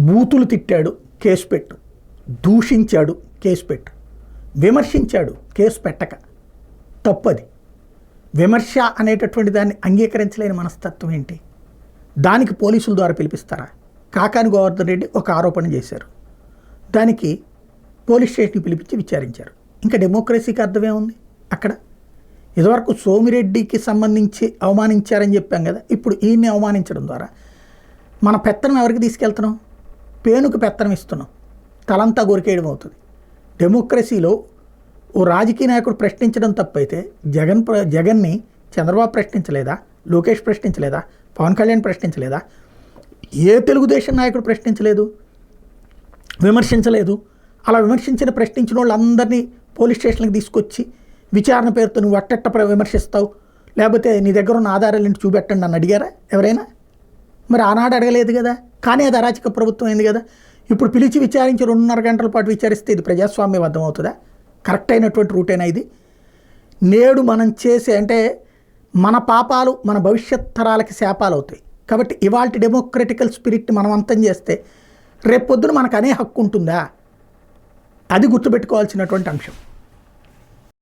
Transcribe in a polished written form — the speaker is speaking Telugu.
బూతులు తిట్టాడు, కేసు పెట్టు. దూషించాడు, కేసు పెట్టు. విమర్శించాడు, కేసు పెట్టక. తప్పది. విమర్శ అనేటటువంటి దాన్ని అంగీకరించలేని మనస్తత్వం ఏంటి? దానికి పోలీసుల ద్వారా పిలిపిస్తారా? కాకాని గోవర్ధన్ రెడ్డి ఒక ఆరోపణ చేశారు, దానికి పోలీస్ స్టేషన్కి పిలిపించి విచారించారు. ఇంకా డెమోక్రసీకి అర్థమే ఉంది అక్కడ? ఇదివరకు సోమిరెడ్డికి సంబంధించి అవమానించారని చెప్పాం కదా, ఇప్పుడు ఈయన్ని అవమానించడం ద్వారా మన పెత్తనం ఎవరికి తీసుకెళ్తున్నాం? పేనుకు పెత్తనం ఇస్తున్నాం, తలంతా గొరికేయడం అవుతుంది. డెమోక్రసీలో ఓ రాజకీయ నాయకుడు ప్రశ్నించడం తప్పైతే జగన్ని చంద్రబాబు ప్రశ్నించలేదా? లోకేష్ ప్రశ్నించలేదా? పవన్ కళ్యాణ్ ప్రశ్నించలేదా? ఏ తెలుగుదేశం నాయకుడు ప్రశ్నించలేదు, విమర్శించలేదు. అలా ప్రశ్నించిన వాళ్ళందరినీ పోలీస్ స్టేషన్కి తీసుకొచ్చి విచారణ పేరుతో నువ్వు అట్టట్ట విమర్శిస్తావు, లేకపోతే నీ దగ్గర ఉన్న ఆధారాలను చూపెట్టండి అని అడిగారా ఎవరైనా? మరి ఆనాడు అడగలేదు కదా. కానీ అది అరాచక ప్రభుత్వం అయింది కదా. ఇప్పుడు పిలిచి విచారించి 2.5 గంటల పాటు విచారిస్తే ఇది ప్రజాస్వామ్యబద్ధం అవుతుందా? కరెక్ట్ అయినటువంటి రూటేనా ఇది? నేడు మనం చేసే అంటే మన పాపాలు మన భవిష్యత్ తరాలకి శాపాలు అవుతాయి. కాబట్టి ఇవాళ డెమోక్రటికల్ స్పిరిట్ మనం అంతం చేస్తే రేపొద్దున మనకు అనే హక్కు ఉంటుందా? అది గుర్తుపెట్టుకోవాల్సినటువంటి అంశం.